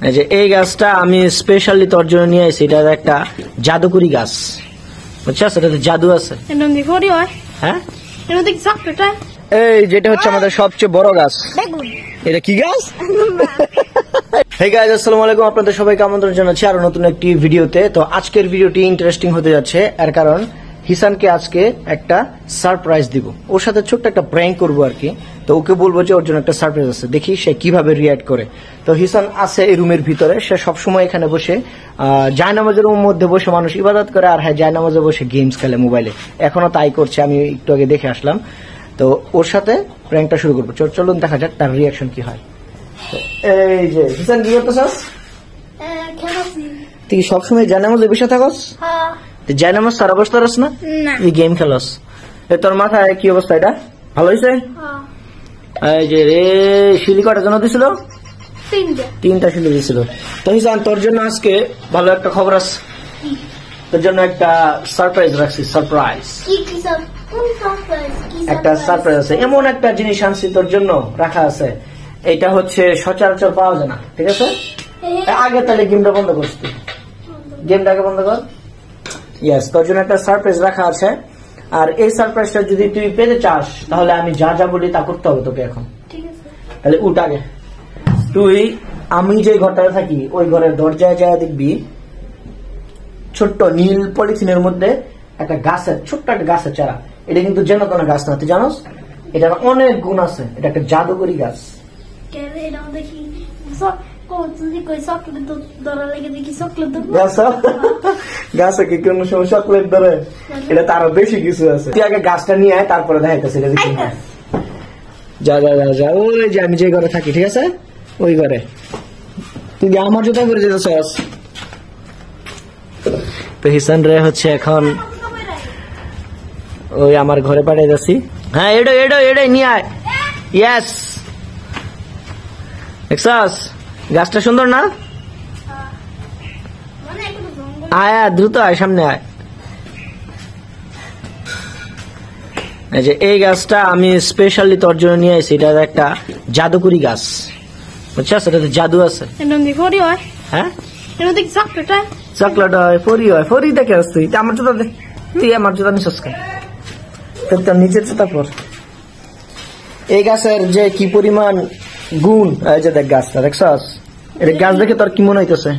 এই যে এই গাছটা আমি স্পেশালি তোর জন্য নিয়ে এসেছি। এটা একটা জাদুকরি গাছ, বুঝছস? এটাতে জাদু আছে। হ্যাঁ, এই যেটা হচ্ছে আমাদের সবচেয়ে বড় গাছ। এটা কি গাছ? হেই গাইস, আসসালামু আলাইকুম। আপনাদের সবাইকে আমন্ত্রণ জানাচ্ছি আরো নতুন একটি ভিডিওতে। তো আজকের ভিডিওটি ইন্টারেস্টিং হতে যাচ্ছে, এর কারণ হিসানকে আজকে একটা সারপ্রাইজ দিব। ওর সাথে ছোট্ট একটা প্র্যাঙ্ক করবো আর কি। তো ওকে বলবো যে ওর জন্য একটা সারপ্রাইজ আছে, দেখি সে কিভাবে রিয়াক্ট করে। তো হিসান আছে এই রুমের ভিতরে, সে সবসময় এখানে বসে জায়নামাজের মধ্যে বসে মানুষ ইবাদত করে, আর হ্যাঁ জায়নামাজে বসে গেমস খেলে মোবাইলে। এখনো তাই করছে, আমি একটু আগে দেখে আসলাম। তো ওর সাথে প্র্যাঙ্কটা শুরু করবো। চলুন দেখা যাক তার রিয়াকশন কি হয়। এই যে হিসান, কি করতেছস? তুই সবসময় জায়নামাজে বসে থাকস? জায়নামাজ সারা বসতে পারস না? এই গেম খেলস। তোর মাথায় কি অবস্থা? এটা ভালো হয়েছে? এই যে রে, শিলি কটার জন্য দিছিল? তিনটা শিলি দিছিল। তো হিসান, তোর জন্য আজকে ভালো একটা খবর আছে। তোর জন্য একটা সারপ্রাইজ রাখছি। সারপ্রাইজ, একটা সারপ্রাইজ আছে। এমন একটা জিনিস আনছি তোর জন্য, রাখা আছে। এটা হচ্ছে সচরাচর পাওয়া যায় না, ঠিক আছে? আগে তাহলে গেমটা বন্ধ করছি, গেমটাকে বন্ধ কর। ইয়েস, তোর জন্য একটা সারপ্রাইজ রাখা আছে। আর এই সারপ্রাইজটা যদি তুই পেতে চাস, তাহলে আমি যা যা বলি তা করতে হবে তোকে এখন। তাহলে উঠ আগে। তুই আমি যে ঘরটাতে থাকি ওই ঘরের দরজায় যায় দেখবি ছোট্ট নীল পলিথিনের মধ্যে একটা গাছের, ছোট্ট একটা গাছের চারা। এটা কিন্তু যেন কোনো গাছ না, তুই জানোস? এটার অনেক গুণ আছে। এটা একটা জাদুকরি গাছ। গাছে কি কোন সময় চকলেট ধরে? এটা তারও বেশি কিছু আছে। তুই আগে গাছটা নিয়ে আয়, তারপরে দেখাইতেছি। যা যা যা যা, ওই যে আমি যে ঘরে থাকি, ঠিক আছে? ওই ঘরে তুই আমার জুতা করে যেতেছস। তো হিসান রে হচ্ছে এখন ওই আমার ঘরে পাঠিয়ে যাচ্ছি। হ্যাঁ, এটাই নিয়ে আয়। ইয়েস, দেখছস গাছটা সুন্দর না? আয় দ্রুত আয়, সামনে আয়। এই যে এই গাছটা আমি স্পেশালি তোর জন্য নিয়ে এসেছি। এটা একটা জাদুকরি গাছ, বুঝছস? এটাতে জাদু আছে। হ্যাঁ, চকলেট হয়, ফরি হয়। ফরি দেখে আস তুই? আমার জুতা দে। তুই আমার জুতা নিছস কেন? তোর নিচের জুতা পর। এই গাছের যে কি পরিমাণ গুণ, এই যে দেখ গাছটা, দেখছস? এটা গাছ দেখে তোর কি মনে হইতেছে?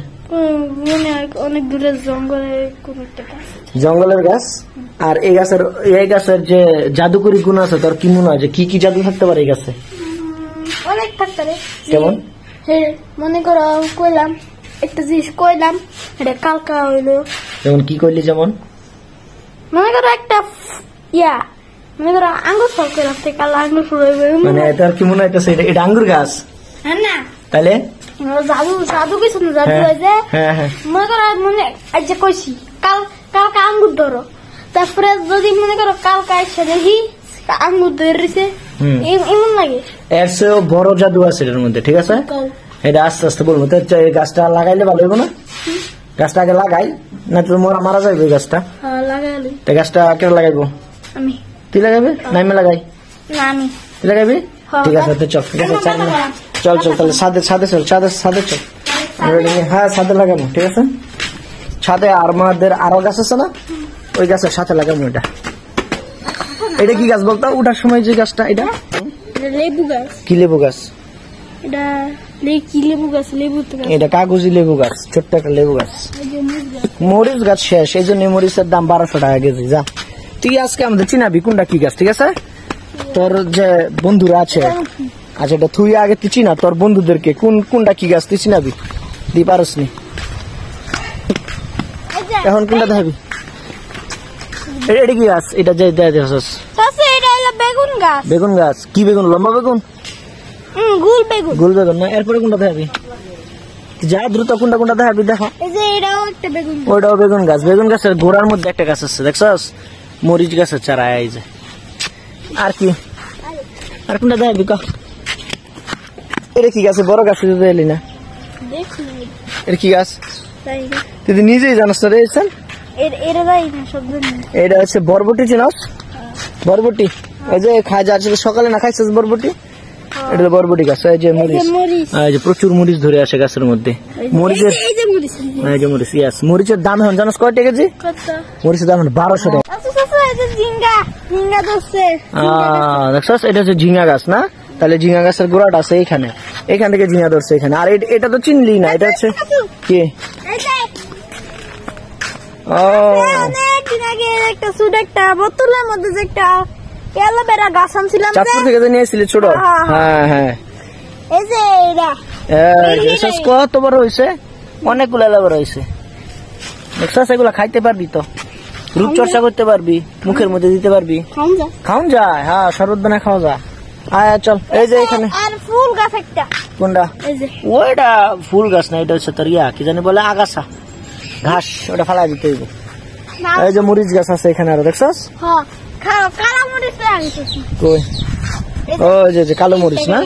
অনেক দূরে জঙ্গলের গাছ। আর এই গাছের যে জাদুকরি গুণ আছে, তোর কি মনে হয় যে কি কি জাদু থাকতে পারে এই গাছে? অনেক থাকতে পারে। কেমন? মনে করো কইলাম একটা জিনিস, কইলাম এটা কালকা হইলো। যেমন কি কইলি? যেমন মনে করো একটা মনে করো আঙ্গুর ফল কইলাম, কাল আঙ্গুর ফল হইবে। মানে তোর কি মনে হইতেছে এটা আঙ্গুর গাছ? হ্যাঁ না, তাহলে জাদু কিছু না, জাদু হয়েছে। মনে করো মানে আজ যে কইছি কালকা আঙ্গুর ধরো, তারপরে যদি মনে করো কালকা এসে দেখি আঙ্গুর ধরেছে, এমন লাগে। এর চেয়েও বড় জাদু আছে এর মধ্যে, ঠিক আছে? এটা আস্তে আস্তে বলবো। তো এই গাছটা লাগাইলে ভালো হইব না? গাছটা আগে লাগাই, না তো মারা যাবে গাছটা। তো গাছটা কে লাগাইবো? আমি। তুই লাগাবি না আমি লাগাই? না আমি। তুই লাগাবি? ঠিক আছে, তো চল। ঠিক আছে, চল তাহলে ছাদে চল। ছাদে চল। হ্যাঁ, ছাদে লাগাবো, ঠিক আছে? ছাদে আমাদের আরো গাছ আছে না, ওই গাছের সাথে লাগাবো। এটা কি গাছ বলতো উঠার সময় যে গাছটা? এটা লেবু গাছ। কি লেবু গাছ? এটা কাগজি লেবু গাছ, ছোট্ট একটা লেবু গাছ। মরিচ গাছ শেষ, এই জন্য মরিচের দাম 1200 টাকা কেজি। যা, তুই আজকে আমাদের চিনাবি কোনটা কি গাছ, ঠিক আছে? তোর যে বন্ধুরা আছে, আচ্ছা এটা তুই আগে তুই চিনা তোর বন্ধুদেরকে কোনটা কি গাছ তুই চিনাবি। তুই পারস নি, এখন কোনটা দেখাবি? এটা কি গাছ? এটা যে বেগুন গাছ। বেগুন গাছ? কি বেগুন? লম্বা বেগুন? গোল বেগুন না? এরপরে কোনটা দেখাবি? যা দ্রুত, কোনটা দেখাবি? দেখা। ওইটাও বেগুন গাছ। বেগুন গাছের গোড়ার মধ্যে একটা গাছ আছে, দেখছস? মরিচ গাছের চারা। এই যে আর কি, আর কোনটা দেখাবি? এটা কি গাছ? বড় গাছ এলি না? এটা কি গাছ তুই নিজেই জানাস না রে? এটা হচ্ছে বরবটি, চিনাস? বরবটি, এই যে খাই যাচ্ছে সকালে না খাইছিস বরবটি? এটা বরবটি গাছ। এই যে মরিচ, এই যে প্রচুর মরিচ ধরে আসে গাছের মধ্যে। মরিচের এই যে মরিচ, ইয়েস। মরিচের দাম এখন জানোস কয় টাকা কেজি? মরিচের দাম 1200 টাকা। দেখছস, এটা হচ্ছে ঝিঙ্গা গাছ না? তাহলে ঝিঙ্গা গাছের গোড়াটা আছে এখানে, এখান থেকে ঝিঙ্গা ধরছে এখানে। আর এটা তো চিনলি না, এটা হচ্ছে কি? চাঁদপুর থেকে যে নিয়েছিলি ছোট? হ্যাঁ হ্যাঁ, কত বড় হয়েছে, অনেকগুলো বড় হয়েছে। দেখছস, এগুলা খাইতে পারবি তো, রূপচর্চা করতে পারবি, মুখের মধ্যে দিতে পারবি, খাওন যায়। হ্যাঁ, শরবত বানায় খাওয়া যায়। আয় চল। এই যে এখানে ফুল গাছ একটা। কোনটা? ওইটা ফুল গাছ না, এটা হচ্ছে তোর ইয়া কি জানি বলে, আগাছা ঘাস, ওটা ফালা দিতে হইব। এই যে মরিচ গাছ আছে এখানে আরো, দেখছস? কই? ও যে কালো মরিচ না?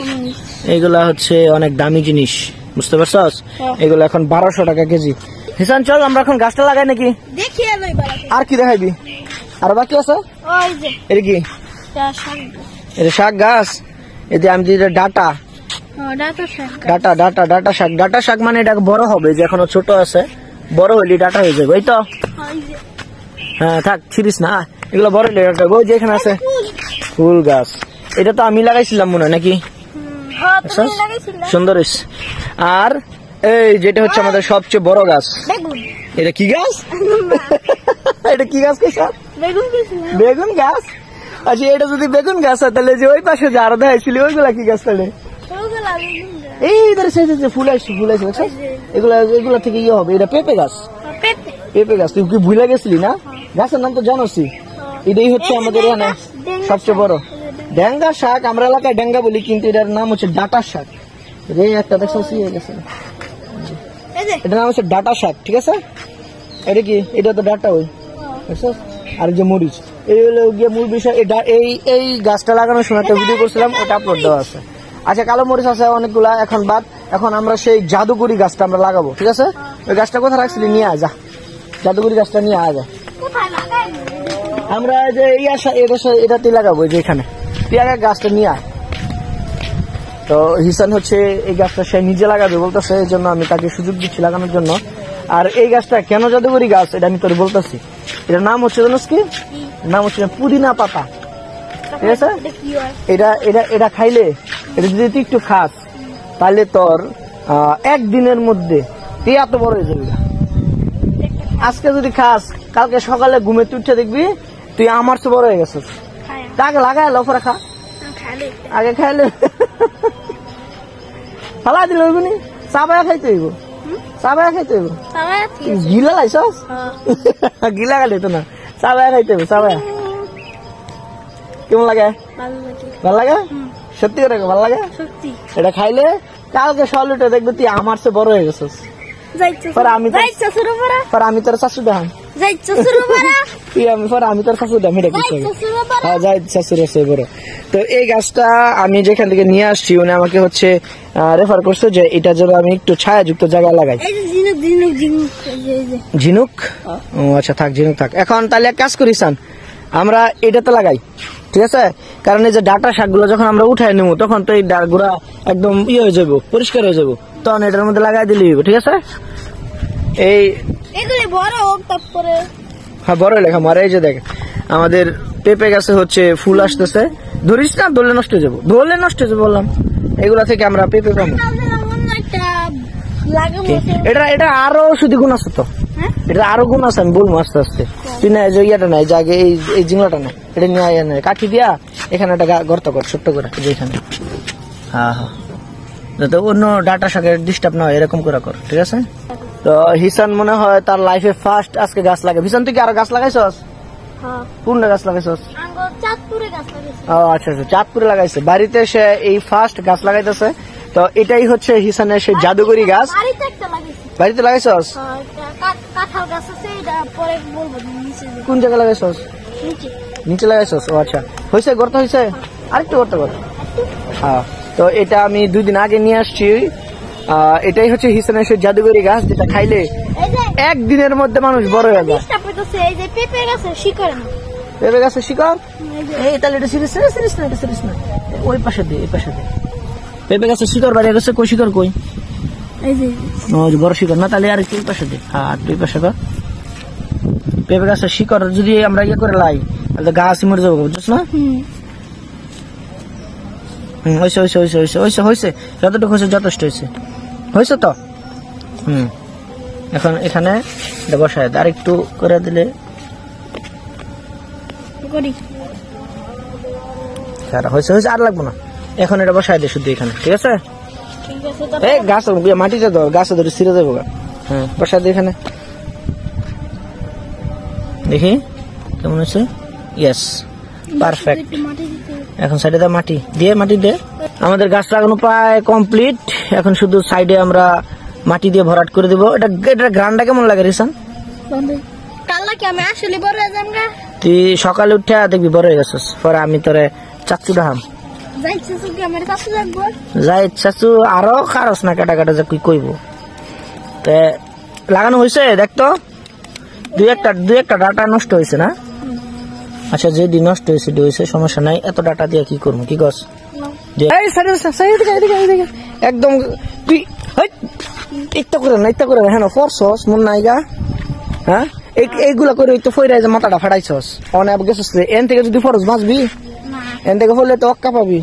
এগুলা হচ্ছে অনেক দামি জিনিস, বুঝতে পারছস? এগুলো এখন 1200 টাকা কেজি। হিসান, চল আমরা এখন গাছটা লাগাই নাকি? আর কি দেখাইবি? আর বাকি আছে? এটা কি? এটা শাক গাছ। এই যে আমি যে ডাটা শাক। ডাটা শাক মানে এটা বড় হবে, যে এখনো ছোট আছে, বড় হইলে ডাটা হয়ে যাবে। এই তো, হ্যাঁ থাক, ছিড়িস না, এগুলো বড় হইলে ডাটা। ওই যে এখানে আছে ফুল গাছ, এটা তো আমি লাগাইছিলাম মনে হয় নাকি? সুন্দর। আর এই যেটা হচ্ছে আমাদের সবচেয়ে বড় গাছ, এটা কি গাছ? এটা কি গাছ? বেগুন গাছ। আচ্ছা, এটা যদি বেগুন গাছ হয়, তাহলে যে ওই পাশে যে আরো দেখাইছিল ওইগুলা কি গাছ? তাহলে এই ফুল আসছে, এগুলা থেকে ইয়ে হবে। এটা পেঁপে গাছ। তুই কি ভুলে গেছিলি না? গাছের নাম তো জানোসি। এটাই হচ্ছে আমাদের এখানে সবচেয়ে বড় ডেঙ্গা শাক। আমরা এলাকায় ডেঙ্গা বলি, কিন্তু এটার নাম হচ্ছে ডাটা শাক। একটা দেখছো, এটার নাম হচ্ছে ডাটা শাক, ঠিক আছে? এটা কি? এটা তো ডাটা। ওই দেখছো? আর যে মরিচ, এই হলো গিয়ে মূল বিষয়। এই গাছটা লাগানোর সময় একটা ভিডিও করছিলাম, ওটা আপলোড দেওয়া আছে। আচ্ছা, কালো মরিচ আছে অনেকগুলা, এখন বাদ। এখন আমরা সেই জাদুকরি গাছটা আমরা লাগাবো, ঠিক আছে? ওই গাছটা কোথায় রাখছিলি? নিয়ে আয় যা, জাদুকরি গাছটা নিয়ে আয় যা। আমরা যে এটাতে লাগাবো, যে এখানে তুই আগে গাছটা নিয়ে আয়। তো হিসান হচ্ছে এই গাছটা সে নিজে লাগাবে বলতেছে, এই জন্য আমি তাকে সুযোগ দিচ্ছি লাগানোর জন্য। আর এই গাছটা কেন জাদুকরি গাছ এটা আমি তোর বলতেছি। এটার নাম হচ্ছে জানোস কি? নাম হচ্ছে পুদিনা পাতা, ঠিক আছে? এটা খাইলে, এটা যদি তুই একটু খাস, তাহলে তোর একদিনের মধ্যে তুই এত বড় হয়ে যাবি। আজকে যদি খাস, কালকে সকালে ঘুমে উঠে দেখবি তুই আমার চেয়ে বড় হয়ে গেছিস। আগে লাগাই লফরা খা, আগে খাইলে ফালা দিল ওইগুনি, চাবায়া খাইতে হইব, চাবায়া খাইতে হইব। গিলা লাইছস? গিলা খাইলে তো না, চাবায়া খাইতে হইব, চাবায়া। কেমন লাগে? ভাল লাগে? সত্যি করে ভাল লাগে? এটা খাইলে কালকে সকালে উঠে দেখবি তুই আমার চেয়ে বড় হয়ে গেছিস। আমি তোর শাশু দেখাম, আমি তোর শাশু দেখাম। তো এই গাছটা আমি যেখান থেকে নিয়ে আসছি, উনি আমাকে হচ্ছে রেফার করছে যে এটা যেন আমি একটু ছায়াযুক্ত জায়গায় লাগাই। ঝিনুক? ও আচ্ছা, থাক ঝিনুক থাক। এখন তাহলে এক কাজ করিস, আমরা এটাতে লাগাই, ঠিক আছে? কারণ এই যে ডাটা শাকগুলো যখন আমরা উঠাই নেবো, তখন তো এই গুড়া একদম ইয়ে হয়ে যাবো, পরিষ্কার হয়ে যাবো, তখন এটার মধ্যে লাগাই দিলে ঠিক আছে? এই হ্যাঁ, বড় লেখা মারে। এই যে দেখ, আমাদের পেঁপে গাছে হচ্ছে ফুল আসতেছে। ধরিস না, ধরলে নষ্ট হয়ে যাবো, ধরলে নষ্ট হয়ে যাবো বললাম। এগুলা থেকে আমরা পেঁপে পাবো। এটা আরো ওষুধি গুণ আছে তো, এটা আরো গুণ আছে, আমি বলবো আস্তে আস্তে। তুই না যে ইয়াটা নাই, আগে এই জিংলাটা নাই, এটা নিয়ে কাঠি দিয়া এখানে একটা গর্ত কর ছোট্ট করে, যেখানে। হ্যাঁ হ্যাঁ, যাতে অন্য ডাটা শাকের ডিস্টার্ব না হয়, এরকম করে কর, ঠিক আছে? তো হিসান মনে হয় তার লাইফে ফার্স্ট আজকে গাছ লাগাবে। হিসান, তুই কি আরো গাছ লাগাইছস? কোন গাছ লাগাইছস? ও আচ্ছা আচ্ছা, চাঁদপুরে লাগাইছে। বাড়িতে সে এই ফার্স্ট গাছ লাগাইতেছে। তো এটাই হচ্ছে হিসানের সেই জাদুকরি গাছ। বাড়িতে লাগাইছস? কোন জায়গায় লাগাইছস? নিচে লাগাইছস? ও আচ্ছা, হয়েছে, গর্ত হয়েছে? আরেকটু গর্ত কর। হ্যাঁ, তো এটা আমি 2 দিন আগে নিয়ে আসছি। এটাই হচ্ছে হিসানের সেই জাদুকরি গাছ, যেটা খাইলে একদিনের মধ্যে মানুষ বড় হয়ে যায়। পেঁপে গাছের শিকড়? এই তাহলে এটা সিরিজ না, ওই পাশে দে, এই পাশে দে। পেঁপে গাছের শিকড় বাড়িয়ে গেছে, কই শিকড় কই? বড় শিকড় না, তাহলে আর একটু পাশে দে। হ্যাঁ আর দুই পাশে কর। পেঁপে গাছের শিকড় যদি আমরা ইয়ে করে লাই তাহলে গাছ মরে যাবো, বুঝছিস না? হয়েছে হয়েছে হয়েছে হয়েছে হয়েছে হয়েছে, যতটুকু হয়েছে যথেষ্ট হয়েছে, হয়েছে তো। এখন এখানে বসায় আর একটু করে দিলে হয়েছে হয়েছে, আর লাগবো না। এখন এটা বসায় দে শুধু এখানে, ঠিক আছে? এই গাছ মাটিতে দাও, গাছে ধরে ছিঁড়ে যাবো। হ্যাঁ বসায় দে এখানে, দেখি কেমন হয়েছে। Yes perfect. এখন সাইডে দা মাটি দিয়ে, মাটি দে। আমাদের গাছ লাগানো প্রায় কমপ্লিট। এখন শুধু সাইডে আমরা মাটি দিয়ে ভরাট করে দেবো। এটা গ্রানটা কেমন লাগে রিসান? তুই সকালে উঠে দেখবি বড় হয়ে গেছিস, পরে আমি তোরে চাচু ডাহাম। যাই চাচু আরো খারস না কাটা কাটা, যা তুই কইব। লাগানো হয়েছে দেখতো, দুই একটা ডাটা নষ্ট হয়েছে না? আচ্ছা যদি নষ্ট হয়েছে সমস্যা নাই, এত ডাটা দিয়ে কি করবো? কি গছ একদম তুই ইত্যা করে না, ইত্যা করে হ্যাঁ ফরছস মন নাই গা। হ্যাঁ এইগুলা করে তো ফইরাই যে মাথাটা ফাটাইছস, অনেক গেছস। এন থেকে যদি ফরজ বাঁচবি, এন থেকে ফলে তো অক্কা পাবি।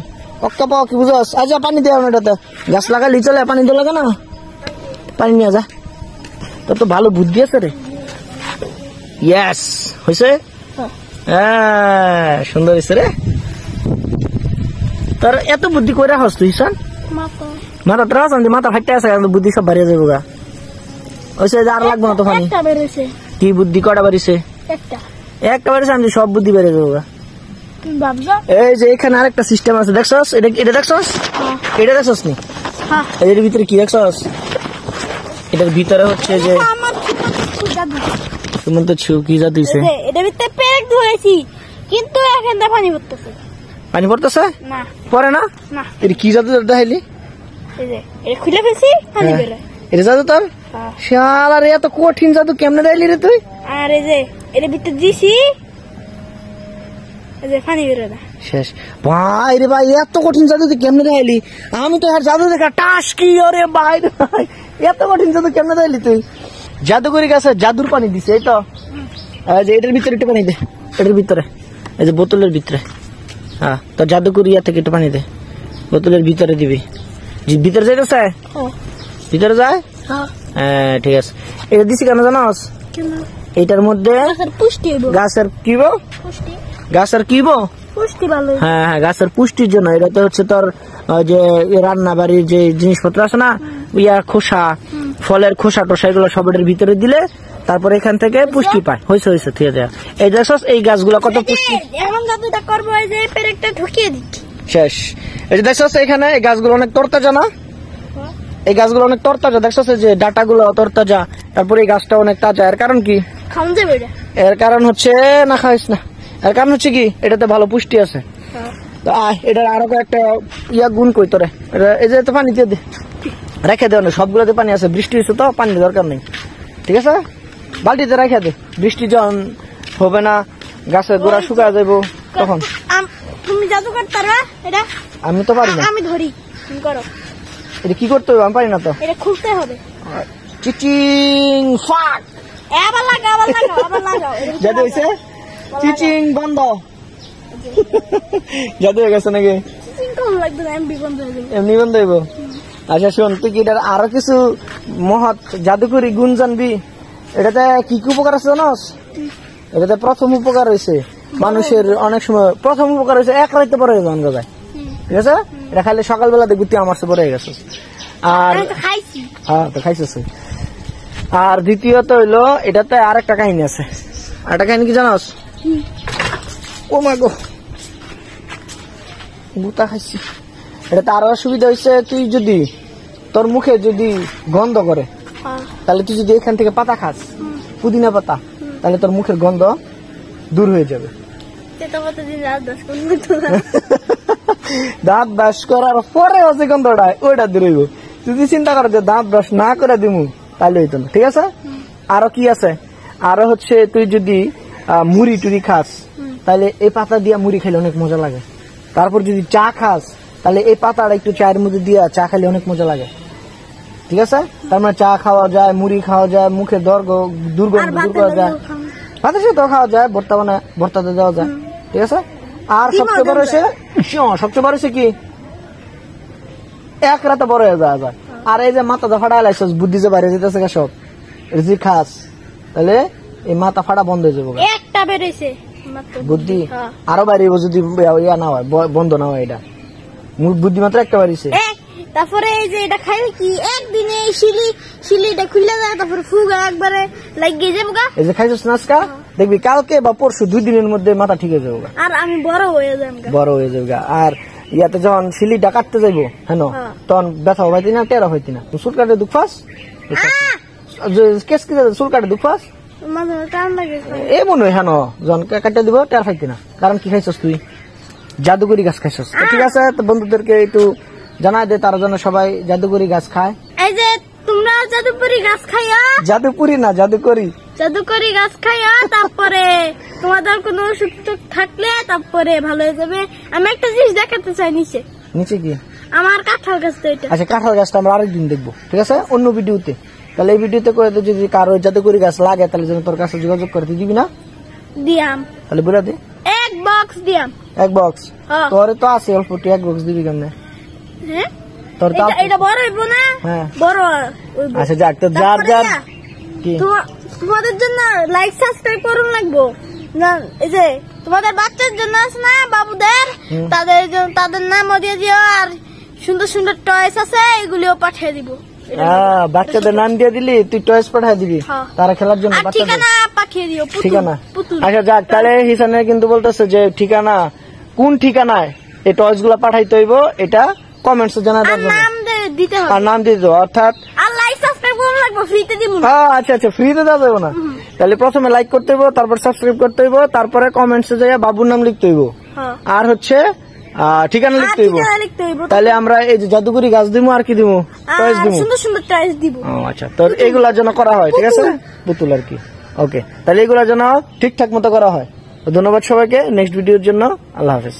অক্কা পাওয়া কি বুঝস? আচ্ছা পানি দেওয়া না, এটাতে গাছ লাগালি চলে, পানি দেওয়া লাগে না? পানি নিয়ে যা, তোর তো ভালো বুদ্ধি আছে রে। ইয়েস হয়েছে, হ্যাঁ সুন্দর হয়েছে রে। তোর এত বুদ্ধি করে রাখস তুই ঈশান? মাথা তোর মাথা ফাইটে আছে, বুদ্ধি সব বাড়িয়ে যাবো গা। হয়েছে আর লাগবো না তো পানি। কি বুদ্ধি কটা বাড়িছে? একটা বাড়িছে, আমি সব বুদ্ধি বেড়ে যাবো গা। এই যে এখানে আরেকটা সিস্টেম আছে দেখছস? এটা দেখছস? এটা দেখছস নি? এর ভিতরে কি দেখছস? এটার ভিতরে হচ্ছে যে তোমার তো কি জাদু দিছে? এটার ভিতরে পেরেক ধরেছি, কিন্তু এখন তো পানি পড়তেছে। পানি পড়তেছে না? পড়ে না? না। এর কি জাদু দেখাইলি? এই যে এটা খুলে ফেলছি, পানি বের হয়। এটা জাদু তোর? শালা রে, এত কঠিন জাদু কেমনে দেখাইলি রে তুই? আর এই যে এর ভিতরে দিছি, এই যে পানি বের হয়। শেষ ভাই রে ভাই, এত কঠিন জাদু তুই কেমনে দেখাইলি? আমি তো আর জাদু দেখা টাস কি ওরে ভাই, এত কঠিন জাদু কেমনে দেখাইলি তুই? জাদুকরি গাছে জাদুর পানি দিছে, এই তো। এটার ভিতরে একটু পানি দে, এটার ভিতরে, এই যে বোতলের ভিতরে। হ্যাঁ তো জাদুকরি ইয়া থেকে একটু পানি দে, বোতলের ভিতরে দিবি। ভিতরে যাইতেছে? ভিতরে যায়? হ্যাঁ ঠিক আছে। এটা দিছি কেন জানোস? এটার মধ্যে গাছের কিব, গাছের কিব হ্যাঁ হ্যাঁ গাছের পুষ্টির জন্য। এটাতে হচ্ছে তোর যে রান্না বাড়ির যে জিনিসপত্র আছে না, ইয়া খোসা, ফলের খোসা টোসা, এগুলো সব এটার ভিতরে দিলে তারপর এখান থেকে পুষ্টি পায়। হয়েছে হয়েছে ঠিক আছে। এই দেখছস এই গাছগুলো কত পুষ্টি। শেষ। এই যে দেখছস এখানে এই গাছগুলো অনেক তরতাজা না? এই গাছগুলো অনেক তরতাজা, দেখছস যে ডাটা গুলো তরতাজা, তারপরে এই গাছটা অনেক তাজা। এর কারণ কি? এর কারণ হচ্ছে না খাইস না, এর কারণ হচ্ছে কি এটাতে ভালো পুষ্টি আছে। এটার আরো একটা ইয়া গুণ কই তোরে, এই যে পানি দিয়ে দে, রেখে দে, সবগুলোতে পানি আছে। বৃষ্টি হয়েছে তো পানি দরকার নেই, ঠিক আছে? বালতিতে রেখে দে, বৃষ্টি যখন হবে না গাছের গোড়া শুকা যাবো তখন। তুমি জাদু করতে পারবা? এটা আমি তো পারি না। আমি ধরি, তুমি করো। এটা কি করতে হবে? আমি পারি না তো। এটা খুলতে হবে। চিচিং ফাক, আবার লাগাও, আবার লাগাও, আবার লাগাও। জাদু হইছে? চিচিং বন্ধ। জাদু হয়ে গেছে নাকি? চিচিং কোন লাগবে না, এমনি বন্ধ হয়ে যাবে। এমনি বন্ধ হইব? আচ্ছা শোন, তুই কি এটার আরো কিছু মহৎ জাদুকরি গুণ জানবি? এটাতে কি কি উপকার আছে জানোস? এটাতে প্রথম উপকার হয়েছে মানুষের, অনেক সময় প্রথম উপকার হয়েছে এক রাইতে পরে জন যায়, ঠিক আছে? এটা খাইলে সকালবেলা দেখবি তুই আমার পরে গেছিস। আর হ্যাঁ তো খাইছিস। আর দ্বিতীয়ত হইলো এটাতে আর একটা কাহিনী আছে। আরেকটা কাহিনী কি জানোস? ও মা গো, গুতা খাইছি। এটাতে আরো সুবিধা হয়েছে, তুই যদি তোর মুখে যদি গন্ধ করে, তাহলে তুই যদি এখান থেকে পাতা খাস, পুদিনা পাতা, তাহলে তোর মুখের গন্ধ দূর হয়ে যাবে। দাঁত ব্রাশ করার পরে হচ্ছে গন্ধটা, ওইটা দূর হইব। যদি চিন্তা করো যে দাঁত ব্রাশ না করে দিমু, তাহলে হইতো না, ঠিক আছে? আরো কি আছে? আরো হচ্ছে তুই যদি মুড়ি টুড়ি খাস, তাহলে এই পাতা দিয়া মুড়ি খাইলে অনেক মজা লাগে। তারপর যদি চা খাস, তাহলে এই পাতাটা একটু চায়ের মধ্যে দিয়ে চা খেলে অনেক মজা লাগে, ঠিক আছে? তার মানে চা খাওয়া যায়, মুড়ি খাওয়া যায়, মুখে দুর্গন্ধ দূর করা যায়, ভাতের সাথেও খাওয়া যায়, ভর্তাতে দেওয়া যায়, ঠিক আছে? আর সবচেয়ে বড় হয়েছে কি এক রাতে বড় হয়ে যাওয়া যায়। আর এই যে মাথা ফাটা লাইছস, বুদ্ধি যে বাইরে যেতেছে সব যদি খাস তাহলে এই মাথা ফাটা বন্ধ হয়ে যাবে, একটা বেরিয়েছে বুদ্ধি আরো বাইরে যদি ইয়া না হয়, বন্ধ না হয়, এটা বুদ্ধি মাত্র একটা বাড়িছে। তারপরে এই যে এটা খাইলে কি একদিনে শিলিটা খুলে যায়, তারপরে ফুগা একবারে লাগিয়ে যাবো গা। এই যে খাইছস নাচকা, দেখবি কালকে বা পরশু 2 দিনের মধ্যে মাথা ঠিক হয়ে যাবো, আর আমি বড় হয়ে যাবো। আর ইয়াতে যখন শিলিটা কাটতে যাইবো হ্যাঁ তখন ব্যথা হইতি না, টেরা হইতি না। চুল কাটে দুঃখ পাস, চুল কাটে দুঃখ পাস এই মনে হয় হ্যাঁ, যখন কাটতে দিব টের খাইতি না। কারণ কি খাইছস তুই? জাদুকরি গাছ খাইছস। ঠিক আছে, তো বন্ধুদেরকে একটু জানাই দে, তারা যেন সবাই জাদুকরি গাছ খায়। এই যে তোমরা জাদুকরি গাছ খাইয়া, জাদুপুরি না জাদুকরি গাছ খাইয়া, তারপরে তোমাদের কোনো অসুখ থাকলে তারপরে ভালো হয়ে যাবে। আমি একটা জিনিস দেখাতে চাই নিচে কি আমার কাঁঠাল গাছটা, এটা আচ্ছা কাঁঠাল গাছটা আমরা আরেকদিন দেখবো, ঠিক আছে, অন্য ভিডিওতে। তাহলে এই ভিডিওতে করে যদি কারো জাদুকরি গাছ লাগে তাহলে যেন তোর কাছে যোগাযোগ করে দিবি না? দিয়াম। তাহলে বলে দে, এক বক্স দিয়াম। এক বক্স তোর তো আছে অল্প, এক বক্স দিবি কেমনে? হ্যাঁ তোর তো এটা বড় হইব না? হ্যাঁ বড়। আচ্ছা যাক, তো যার কি তোমাদের জন্য লাইক সাবস্ক্রাইব করুন লাগবো না। এই যে তোমাদের বাচ্চার জন্য আছে না বাবুদের, তাদের নামও দিয়ে দিও, আর সুন্দর সুন্দর টয়স আছে এগুলিও পাঠিয়ে দিব। বাচ্চাদের নাম দিয়ে দিলি, তুই টয়স পাঠিয়ে দিবি তারা খেলার জন্য, ঠিকানা পাঠিয়ে দিও, ঠিকানা। আচ্ছা যাক, তাহলে হিসানে কিন্তু বলতেছে যে ঠিকানা কোন ঠিকানায় এই টয়স গুলা পাঠাইতে হইব, এটা কমেন্টস জানা দেবো, আর নাম দিয়ে দেবো, অর্থাৎ আচ্ছা ফ্রিতে দেওয়া যাবে না। তাহলে প্রথমে লাইক করতে হইব, তারপর সাবস্ক্রাইব করতে হইব, তারপরে কমেন্টসে যাইয়া বাবুর নাম লিখতে হইব, আর হচ্ছে ঠিকানা লিখতে হইব। তাহলে আমরা এই যে জাদুকরি গাছ দিব, আর কি দিব? টয়েস দিব, সুন্দর সুন্দর টয়েস দিব। আচ্ছা, তো এগুলা যেন করা হয়, ঠিক আছে, পুতুল আর কি। ওকে, তাহলে এগুলা যেন ঠিকঠাক মতো করা হয়। ধন্যবাদ সবাইকে, নেক্সট ভিডিওর জন্য আল্লাহ হাফেজ।